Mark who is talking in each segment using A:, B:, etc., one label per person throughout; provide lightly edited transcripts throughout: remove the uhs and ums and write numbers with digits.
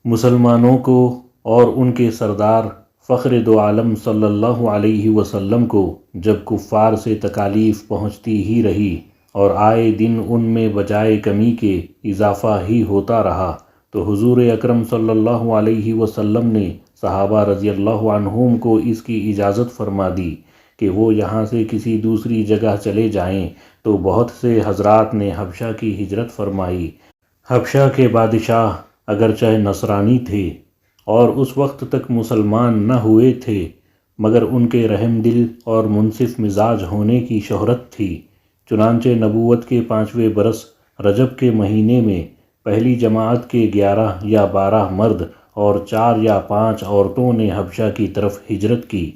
A: مسلمانوں کو اور ان کے سردار فخر دو عالم صلی اللہ علیہ وسلم کو جب کفار سے تکالیف پہنچتی ہی رہی اور آئے دن ان میں بجائے کمی کے اضافہ ہی ہوتا رہا تو حضور اکرم صلی اللہ علیہ وسلم نے صحابہ رضی اللہ عنہم کو اس کی اجازت فرما دی کہ وہ یہاں سے کسی دوسری جگہ چلے جائیں، تو بہت سے حضرات نے حبشہ کی ہجرت فرمائی۔ حبشہ کے بادشاہ اگرچہ نصرانی تھے اور اس وقت تک مسلمان نہ ہوئے تھے، مگر ان کے رحم دل اور منصف مزاج ہونے کی شہرت تھی۔ چنانچہ نبوت کے 5ویں برس رجب کے مہینے میں پہلی جماعت کے 11 یا 12 مرد اور 4 یا 5 عورتوں نے حبشہ کی طرف ہجرت کی۔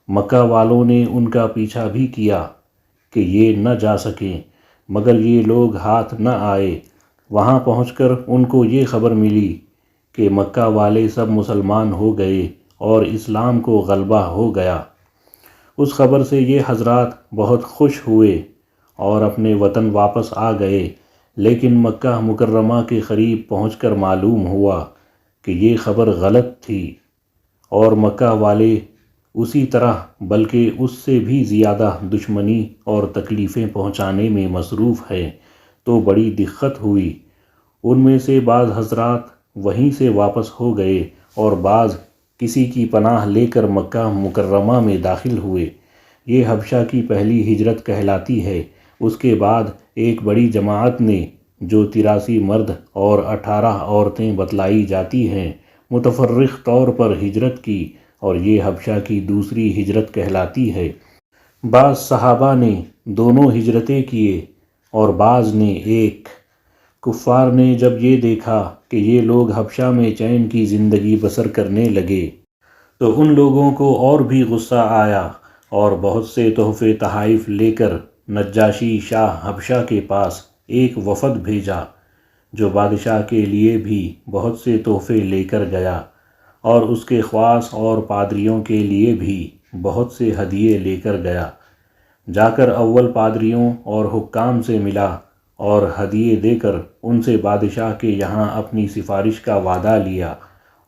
A: مکہ والوں نے ان کا پیچھا بھی کیا کہ یہ نہ جا سکیں، مگر یہ لوگ ہاتھ نہ آئے۔ وہاں پہنچ کر ان کو یہ خبر ملی کہ مکہ والے سب مسلمان ہو گئے اور اسلام کو غلبہ ہو گیا۔ اس خبر سے یہ حضرات بہت خوش ہوئے اور اپنے وطن واپس آ گئے، لیکن مکہ مکرمہ کے قریب پہنچ کر معلوم ہوا کہ یہ خبر غلط تھی اور مکہ والے اسی طرح بلکہ اس سے بھی زیادہ دشمنی اور تکلیفیں پہنچانے میں مصروف ہیں، تو بڑی دقت ہوئی۔ ان میں سے بعض حضرات وہیں سے واپس ہو گئے اور بعض کسی کی پناہ لے کر مکہ مکرمہ میں داخل ہوئے۔ یہ حبشہ کی پہلی ہجرت کہلاتی ہے۔ اس کے بعد ایک بڑی جماعت نے، جو 83 مرد اور 18 عورتیں بتلائی جاتی ہیں، متفرق طور پر ہجرت کی اور یہ حبشہ کی دوسری ہجرت کہلاتی ہے۔ بعض صحابہ نے دونوں ہجرتیں کیے اور بعض نے ایک۔ کفار نے جب یہ دیکھا کہ یہ لوگ حبشہ میں چین کی زندگی بسر کرنے لگے تو ان لوگوں کو اور بھی غصہ آیا اور بہت سے تحفے تحائف لے کر نجاشی شاہ حبشہ کے پاس ایک وفد بھیجا، جو بادشاہ کے لیے بھی بہت سے تحفے لے کر گیا اور اس کے خواص اور پادریوں کے لیے بھی بہت سے ہدیے لے کر گیا۔ جا کر اول پادریوں اور حکام سے ملا اور ہدیے دے کر ان سے بادشاہ کے یہاں اپنی سفارش کا وعدہ لیا،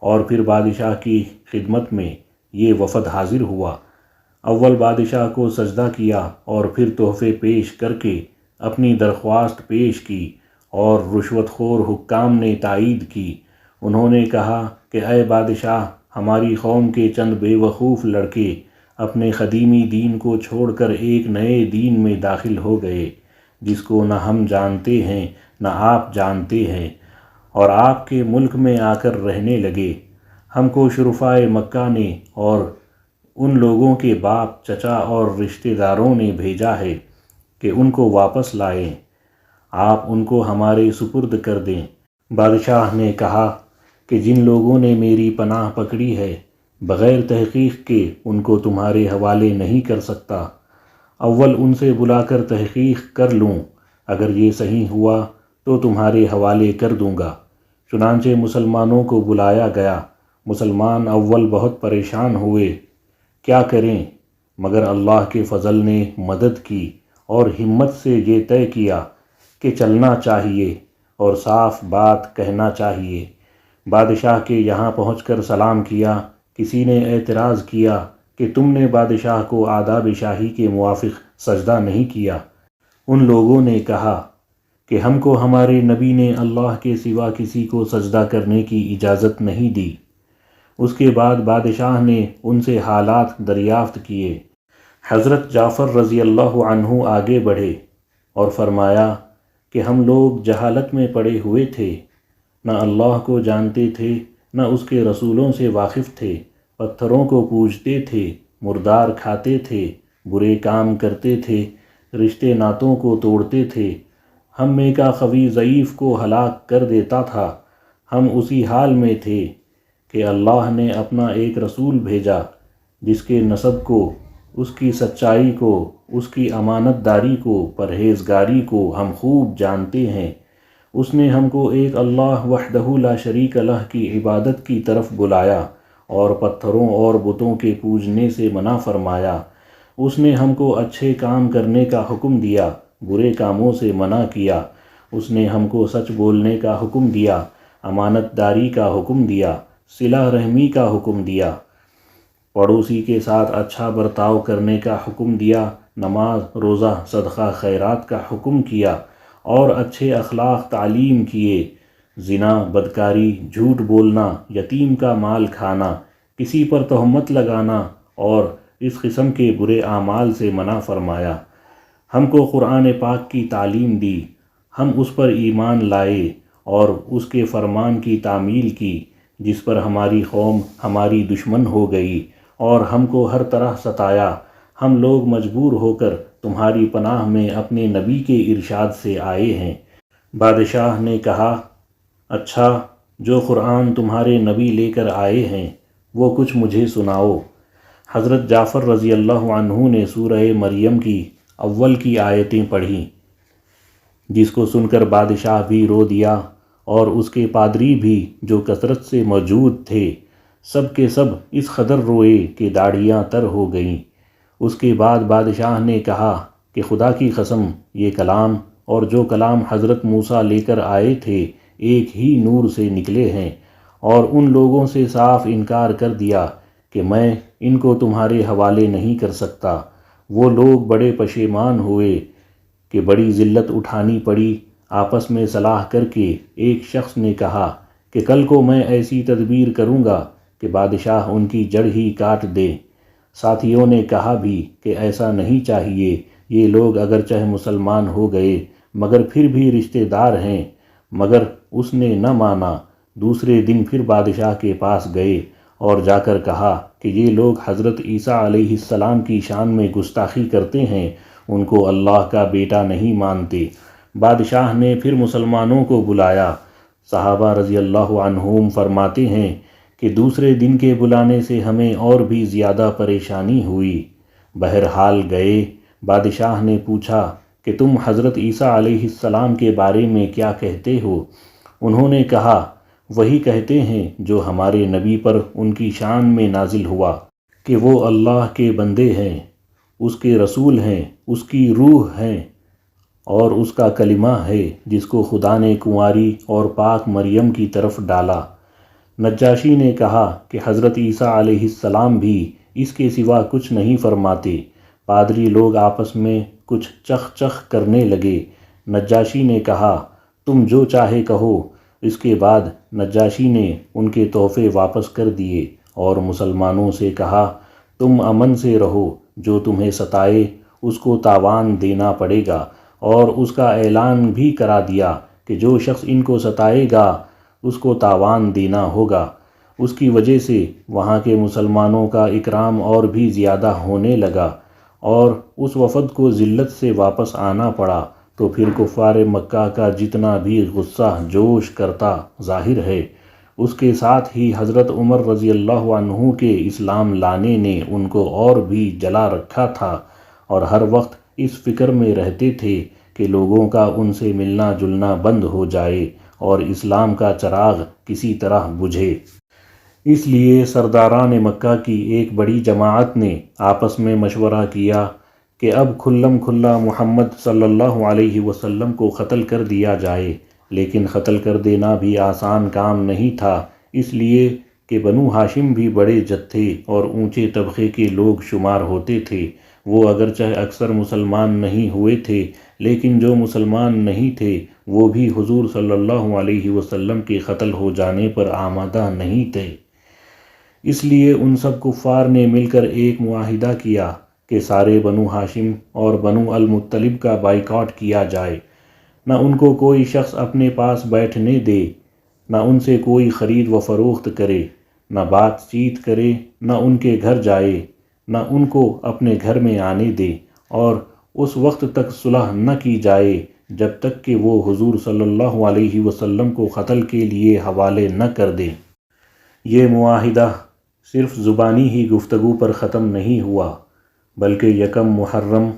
A: اور پھر بادشاہ کی خدمت میں یہ وفد حاضر ہوا۔ اول بادشاہ کو سجدہ کیا اور پھر تحفے پیش کر کے اپنی درخواست پیش کی، اور رشوت خور حکام نے تائید کی۔ انہوں نے کہا کہ اے بادشاہ، ہماری قوم کے چند بے وقوف لڑکے اپنے قدیمی دین کو چھوڑ کر ایک نئے دین میں داخل ہو گئے، جس کو نہ ہم جانتے ہیں نہ آپ جانتے ہیں، اور آپ کے ملک میں آ کر رہنے لگے۔ ہم کو شرفائے مکہ نے اور ان لوگوں کے باپ، چچا اور رشتہ داروں نے بھیجا ہے کہ ان کو واپس لائیں، آپ ان کو ہمارے سپرد کر دیں۔ بادشاہ نے کہا کہ جن لوگوں نے میری پناہ پکڑی ہے، بغیر تحقیق کے ان کو تمہارے حوالے نہیں کر سکتا۔ اول ان سے بلا کر تحقیق کر لوں، اگر یہ صحیح ہوا تو تمہارے حوالے کر دوں گا۔ چنانچہ مسلمانوں کو بلایا گیا۔ مسلمان اول بہت پریشان ہوئے، کیا کریں، مگر اللہ کے فضل نے مدد کی اور ہمت سے یہ طے کیا کہ چلنا چاہیے اور صاف بات کہنا چاہیے۔ بادشاہ کے یہاں پہنچ کر سلام کیا۔ کسی نے اعتراض کیا کہ تم نے بادشاہ کو آداب شاہی کے موافق سجدہ نہیں کیا۔ ان لوگوں نے کہا کہ ہم کو ہمارے نبی نے اللہ کے سوا کسی کو سجدہ کرنے کی اجازت نہیں دی۔ اس کے بعد بادشاہ نے ان سے حالات دریافت کیے۔ حضرت جعفر رضی اللہ عنہ آگے بڑھے اور فرمایا کہ ہم لوگ جہالت میں پڑے ہوئے تھے، نہ اللہ کو جانتے تھے نہ اس کے رسولوں سے واقف تھے، پتھروں کو پوجتے تھے، مردار کھاتے تھے، برے کام کرتے تھے، رشتے ناتوں کو توڑتے تھے، ہم میں کا قوی ضعیف کو ہلاک کر دیتا تھا۔ ہم اسی حال میں تھے کہ اللہ نے اپنا ایک رسول بھیجا، جس کے نسب کو، اس کی سچائی کو، اس کی امانت داری کو، پرہیزگاری کو ہم خوب جانتے ہیں۔ اس نے ہم کو ایک اللہ وحدہ لا شریک لہ کی عبادت کی طرف بلایا اور پتھروں اور بتوں کے پوجنے سے منع فرمایا۔ اس نے ہم کو اچھے کام کرنے کا حکم دیا، برے کاموں سے منع کیا۔ اس نے ہم کو سچ بولنے کا حکم دیا، امانت داری کا حکم دیا، صلہ رحمی کا حکم دیا، پڑوسی کے ساتھ اچھا برتاؤ کرنے کا حکم دیا، نماز، روزہ، صدقہ خیرات کا حکم کیا اور اچھے اخلاق تعلیم کیے۔ زنا، بدکاری، جھوٹ بولنا، یتیم کا مال کھانا، کسی پر تہمت لگانا اور اس قسم کے برے اعمال سے منع فرمایا۔ ہم کو قرآن پاک کی تعلیم دی، ہم اس پر ایمان لائے اور اس کے فرمان کی تعمیل کی، جس پر ہماری قوم ہماری دشمن ہو گئی اور ہم کو ہر طرح ستایا۔ ہم لوگ مجبور ہو کر تمہاری پناہ میں اپنے نبی کے ارشاد سے آئے ہیں۔ بادشاہ نے کہا، اچھا، جو قرآن تمہارے نبی لے کر آئے ہیں وہ کچھ مجھے سناؤ۔ حضرت جعفر رضی اللہ عنہ نے سورہ مریم کی اول کی آیتیں پڑھیں، جس کو سن کر بادشاہ بھی رو دیا اور اس کے پادری بھی جو کثرت سے موجود تھے، سب کے سب اس قدر روئے کہ داڑھیاں تر ہو گئیں۔ اس کے بعد بادشاہ نے کہا کہ خدا کی قسم، یہ کلام اور جو کلام حضرت موسیٰ لے کر آئے تھے ایک ہی نور سے نکلے ہیں، اور ان لوگوں سے صاف انکار کر دیا کہ میں ان کو تمہارے حوالے نہیں کر سکتا۔ وہ لوگ بڑے پشیمان ہوئے کہ بڑی ذلت اٹھانی پڑی۔ آپس میں صلاح کر کے ایک شخص نے کہا کہ کل کو میں ایسی تدبیر کروں گا کہ بادشاہ ان کی جڑ ہی کاٹ دے۔ ساتھیوں نے کہا بھی کہ ایسا نہیں چاہیے، یہ لوگ اگرچہ مسلمان ہو گئے مگر پھر بھی رشتہ دار ہیں، مگر اس نے نہ مانا۔ دوسرے دن پھر بادشاہ کے پاس گئے اور جا کر کہا کہ یہ لوگ حضرت عیسیٰ علیہ السلام کی شان میں گستاخی کرتے ہیں، ان کو اللہ کا بیٹا نہیں مانتے۔ بادشاہ نے پھر مسلمانوں کو بلایا۔ صحابہ رضی اللہ عنہم فرماتے ہیں کہ دوسرے دن کے بلانے سے ہمیں اور بھی زیادہ پریشانی ہوئی۔ بہرحال گئے۔ بادشاہ نے پوچھا کہ تم حضرت عیسیٰ علیہ السلام کے بارے میں کیا کہتے ہو؟ انہوں نے کہا، وہی کہتے ہیں جو ہمارے نبی پر ان کی شان میں نازل ہوا کہ وہ اللہ کے بندے ہیں، اس کے رسول ہیں، اس کی روح ہیں اور اس کا کلمہ ہے جس کو خدا نے کنواری اور پاک مریم کی طرف ڈالا۔ نجاشی نے کہا کہ حضرت عیسیٰ علیہ السلام بھی اس کے سوا کچھ نہیں فرماتے۔ پادری لوگ آپس میں کچھ چخ چخ کرنے لگے۔ نجاشی نے کہا، تم جو چاہے کہو۔ اس کے بعد نجاشی نے ان کے تحفے واپس کر دیے اور مسلمانوں سے کہا، تم امن سے رہو، جو تمہیں ستائے اس کو تاوان دینا پڑے گا، اور اس کا اعلان بھی کرا دیا کہ جو شخص ان کو ستائے گا اس کو تاوان دینا ہوگا۔ اس کی وجہ سے وہاں کے مسلمانوں کا اکرام اور بھی زیادہ ہونے لگا اور اس وفد کو ذلت سے واپس آنا پڑا۔ تو پھر کفار مکہ کا جتنا بھی غصہ جوش کرتا ظاہر ہے، اس کے ساتھ ہی حضرت عمر رضی اللہ عنہ کے اسلام لانے نے ان کو اور بھی جلا رکھا تھا، اور ہر وقت اس فکر میں رہتے تھے کہ لوگوں کا ان سے ملنا جلنا بند ہو جائے اور اسلام کا چراغ کسی طرح بجھے۔ اس لیے سرداران مکہ کی ایک بڑی جماعت نے آپس میں مشورہ کیا کہ اب کھلم کھلا محمد صلی اللہ علیہ وسلم کو قتل کر دیا جائے۔ لیکن قتل کر دینا بھی آسان کام نہیں تھا، اس لیے کہ بنو ہاشم بھی بڑے جتھے اور اونچے طبقے کے لوگ شمار ہوتے تھے۔ وہ اگرچہ اکثر مسلمان نہیں ہوئے تھے، لیکن جو مسلمان نہیں تھے وہ بھی حضور صلی اللہ علیہ وسلم کے قتل ہو جانے پر آمادہ نہیں تھے۔ اس لیے ان سب کفار نے مل کر ایک معاہدہ کیا کہ سارے بنو ہاشم اور بنو المطلب کا بائیکاٹ کیا جائے، نہ ان کو کوئی شخص اپنے پاس بیٹھنے دے، نہ ان سے کوئی خرید و فروخت کرے، نہ بات چیت کرے، نہ ان کے گھر جائے، نہ ان کو اپنے گھر میں آنے دے، اور اس وقت تک صلح نہ کی جائے جب تک کہ وہ حضور صلی اللہ علیہ وسلم کو قتل کے لیے حوالے نہ کر دیں۔ یہ معاہدہ صرف زبانی ہی گفتگو پر ختم نہیں ہوا، بلکہ یکم محرم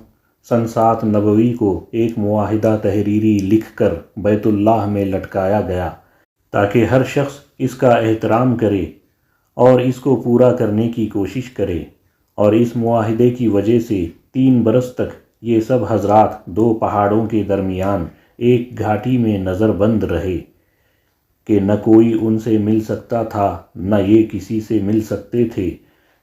A: سن 7 نبوی کو ایک معاہدہ تحریری لکھ کر بیت اللہ میں لٹکایا گیا تاکہ ہر شخص اس کا احترام کرے اور اس کو پورا کرنے کی کوشش کرے۔ اور اس معاہدے کی وجہ سے 3 برس تک یہ سب حضرات 2 پہاڑوں کے درمیان ایک گھاٹی میں نظر بند رہے کہ نہ کوئی ان سے مل سکتا تھا نہ یہ کسی سے مل سکتے تھے،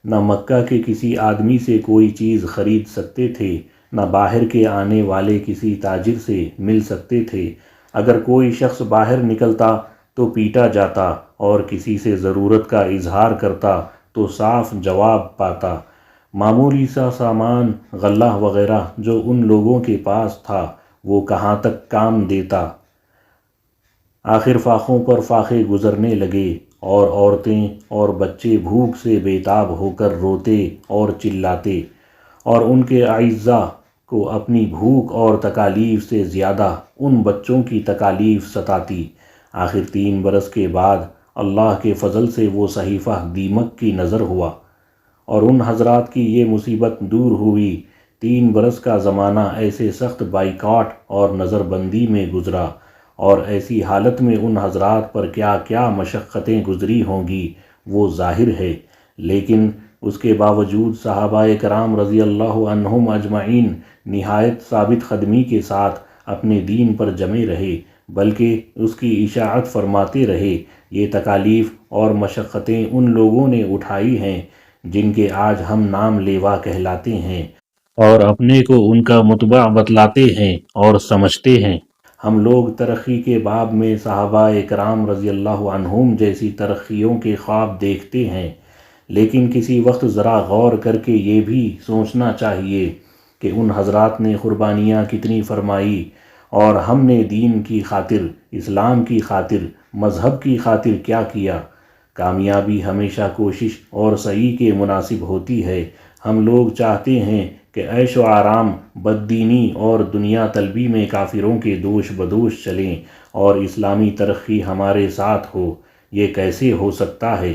A: نہ مکہ کے کسی آدمی سے کوئی چیز خرید سکتے تھے، نہ باہر کے آنے والے کسی تاجر سے مل سکتے تھے۔ اگر کوئی شخص باہر نکلتا تو پیٹا جاتا اور کسی سے ضرورت کا اظہار کرتا تو صاف جواب پاتا۔ معمولی سا سامان غلہ وغیرہ جو ان لوگوں کے پاس تھا وہ کہاں تک کام دیتا۔ آخر فاقوں پر فاقے گزرنے لگے اور عورتیں اور بچے بھوک سے بے تاب ہو کر روتے اور چلاتے، اور ان کے اعزاء کو اپنی بھوک اور تکالیف سے زیادہ ان بچوں کی تکالیف ستاتی۔ آخر 3 برس کے بعد اللہ کے فضل سے وہ صحیفہ دیمک کی نظر ہوا اور ان حضرات کی یہ مصیبت دور ہوئی۔ 3 برس کا زمانہ ایسے سخت بائیکاٹ اور نظر بندی میں گزرا، اور ایسی حالت میں ان حضرات پر کیا کیا مشقتیں گزری ہوں گی وہ ظاہر ہے، لیکن اس کے باوجود صحابہ کرام رضی اللہ عنہم اجمعین نہایت ثابت قدمی کے ساتھ اپنے دین پر جمے رہے، بلکہ اس کی اشاعت فرماتے رہے۔ یہ تکالیف اور مشقتیں ان لوگوں نے اٹھائی ہیں جن کے آج ہم نام لیوا کہلاتے ہیں اور اپنے کو ان کا متبع بتلاتے ہیں اور سمجھتے ہیں۔ ہم لوگ ترقی کے باب میں صحابہ کرام رضی اللہ عنہم جیسی ترقیوں کے خواب دیکھتے ہیں، لیکن کسی وقت ذرا غور کر کے یہ بھی سوچنا چاہیے کہ ان حضرات نے قربانیاں کتنی فرمائی اور ہم نے دین کی خاطر، اسلام کی خاطر، مذہب کی خاطر کیا کیا۔ کامیابی ہمیشہ کوشش اور سعی کے مناسب ہوتی ہے۔ ہم لوگ چاہتے ہیں کہ عیش و آرام، بددینی اور دنیا طلبی میں کافروں کے دوش بدوش چلیں اور اسلامی ترقی ہمارے ساتھ ہو۔ یہ کیسے ہو سکتا ہے؟